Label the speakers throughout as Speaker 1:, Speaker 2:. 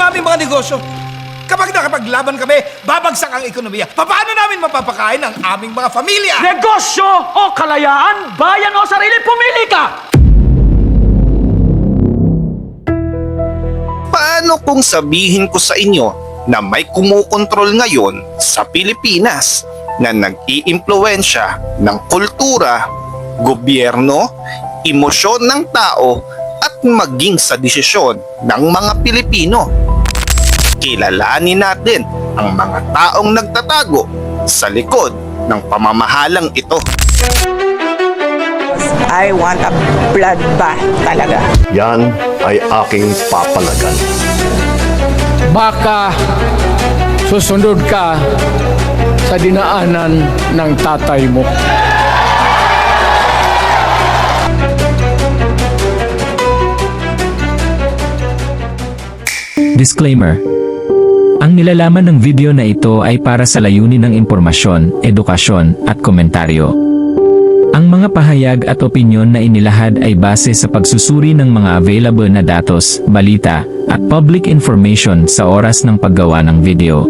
Speaker 1: aming mga negosyo. Kapag nakapaglaban kami, babagsak ang ekonomiya. Paano namin mapapakain ang aming mga pamilya?
Speaker 2: Negosyo o kalayaan, bayan o sarili, pumili ka!
Speaker 3: Paano kung sabihin ko sa inyo na may kumukontrol ngayon sa Pilipinas na nag-iimpluwensya ng kultura, gobyerno, emosyon ng tao at maging sa desisyon ng mga Pilipino? Kilalanin natin ang mga taong nagtatago sa likod ng pamamahalang ito.
Speaker 4: I want a bloodbath talaga.
Speaker 5: Yan ay aking papalagan.
Speaker 2: Baka susunod ka sa dinaanan ng tatay mo.
Speaker 6: Disclaimer. Ang nilalaman ng video na ito ay para sa layunin ng impormasyon, edukasyon, at komentaryo. Ang mga pahayag at opinyon na inilahad ay base sa pagsusuri ng mga available na datos, balita, at public information sa oras ng paggawa ng video.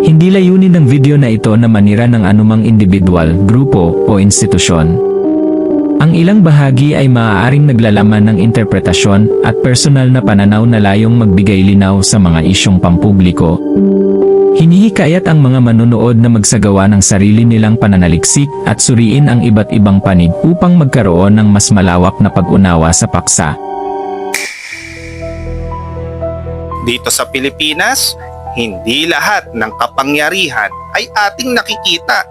Speaker 6: Hindi layunin ng video na ito na manira ng anumang individual, grupo, o institusyon. Ang ilang bahagi ay maaaring naglalaman ng interpretasyon at personal na pananaw na layong magbigay linaw sa mga isyong pampubliko. Hinihikayat ang mga manonood na magsagawa ng sarili nilang pananaliksik at suriin ang iba't ibang panig upang magkaroon ng mas malawak na pag-unawa sa paksa.
Speaker 3: Dito sa Pilipinas, hindi lahat ng kapangyarihan ay ating nakikita.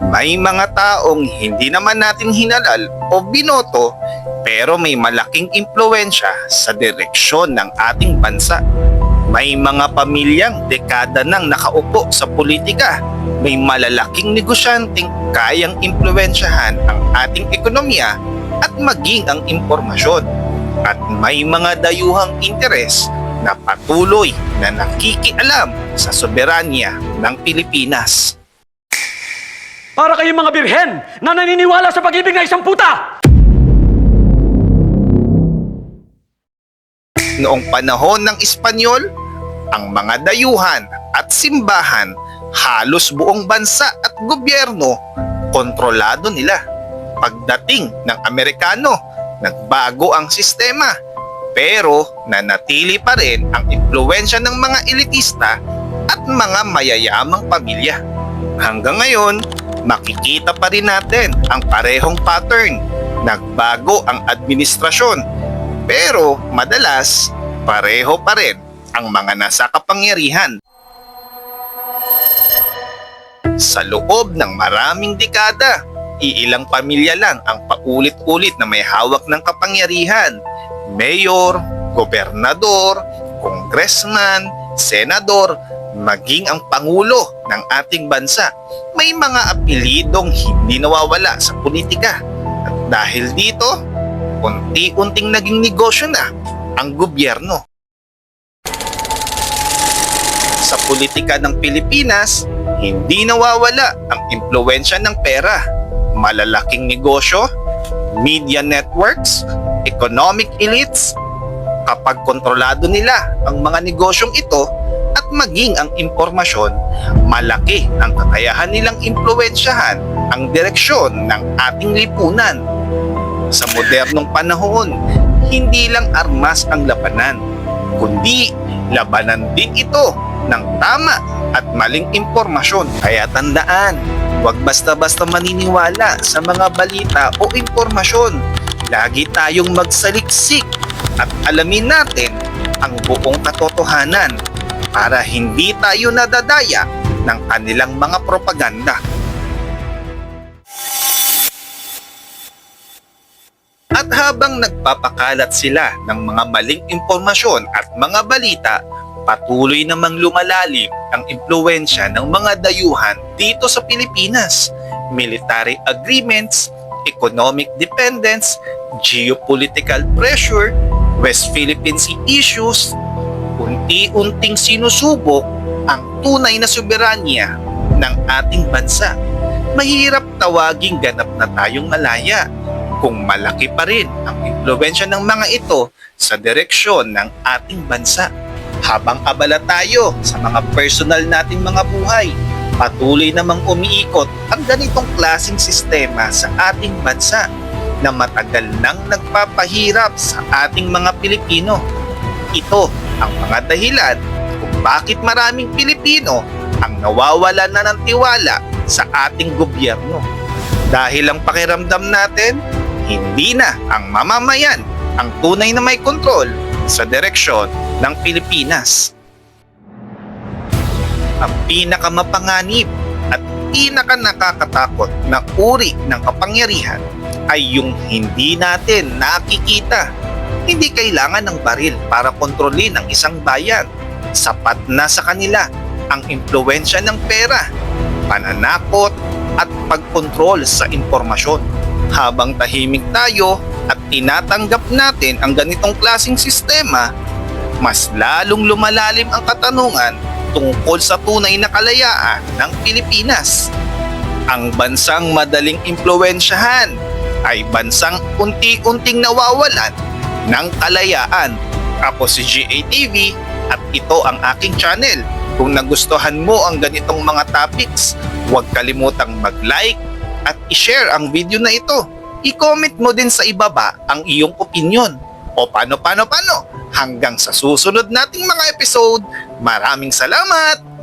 Speaker 3: May mga taong hindi naman natin hinalal o binoto pero may malaking impluwensya sa direksyon ng ating bansa. May mga pamilyang dekada nang nakaupo sa politika. May malalaking negosyanteng kayang impluwensyahan ang ating ekonomiya at maging ang impormasyon. At may mga dayuhang interes na patuloy na nakikialam sa soberanya ng Pilipinas.
Speaker 2: Para kayong mga birhen na naniniwala sa pag-ibig na isang puta!
Speaker 3: Noong panahon ng Espanyol, ang mga dayuhan at simbahan, halos buong bansa at gobyerno, kontrolado nila. Pagdating ng Amerikano, nagbago ang sistema, pero nanatili pa rin ang impluwensya ng mga elitista at mga mayayamang pamilya. Hanggang ngayon, makikita pa rin natin ang parehong pattern. Nagbago ang administrasyon, pero madalas pareho pa rin ang mga nasa kapangyarihan. Sa loob ng maraming dekada, iilang pamilya lang ang paulit-ulit na may hawak ng kapangyarihan. Mayor, gobernador, congressman, senador, maging ang pangulo ng ating bansa. May mga apelidong hindi nawawala sa politika. At dahil dito, unti-unting naging negosyo na ang gobyerno. Sa politika ng Pilipinas, hindi nawawala ang impluwensya ng pera. Malalaking negosyo, media networks, economic elites. Kapag kontrolado nila ang mga negosyong ito at maging ang impormasyon, malaki ang kakayahan nilang impluwensyahan ang direksyon ng ating lipunan. Sa modernong panahon, hindi lang armas ang labanan, kundi labanan din ito ng tama at maling impormasyon. Kaya tandaan, huwag basta-basta maniniwala sa mga balita o impormasyon. Lagi tayong magsaliksik at alamin natin ang buong katotohanan para hindi tayo nadadaya ng kanilang mga propaganda. At habang nagpapakalat sila ng mga maling impormasyon at mga balita, patuloy namang lumalalim ang impluwensya ng mga dayuhan dito sa Pilipinas. Military agreements, economic dependence, geopolitical pressure, West Philippine Sea issues, unti-unting sinusubok ang tunay na soberanya ng ating bansa. Mahirap tawaging ganap na tayong malaya kung malaki pa rin ang impluwensya ng mga ito sa direksyon ng ating bansa. Habang abala tayo sa mga personal nating mga buhay, patuloy namang umiikot ang ganitong klaseng sistema sa ating bansa na matagal nang nagpapahirap sa ating mga Pilipino. Ito ang mga dahilan kung bakit maraming Pilipino ang nawawalan na ng tiwala sa ating gobyerno. Dahil ang pakiramdam natin, hindi na ang mamamayan ang tunay na may kontrol sa direksyon ng Pilipinas. Ang pinakamapanganib at pinakanakakatakot na uri ng kapangyarihan ay yung hindi natin nakikita. Hindi kailangan ng baril para kontrolin ang isang bayan. Sapat na sa kanila ang impluwensya ng pera, pananakot at pagkontrol sa impormasyon. Habang tahimik tayo at tinatanggap natin ang ganitong klaseng sistema, mas lalong lumalalim ang katanungan tungkol sa tunay na kalayaan ng Pilipinas. Ang bansang madaling impluwensyahan ay bansang unti-unting nawawalan ng kalayaan. Ako si GATV at ito ang aking channel. Kung nagustuhan mo ang ganitong mga topics, huwag kalimutang mag-like at i-share ang video na ito. I-comment mo din sa ibaba ang iyong opinion. O paano. Hanggang sa susunod nating mga episode, maraming salamat!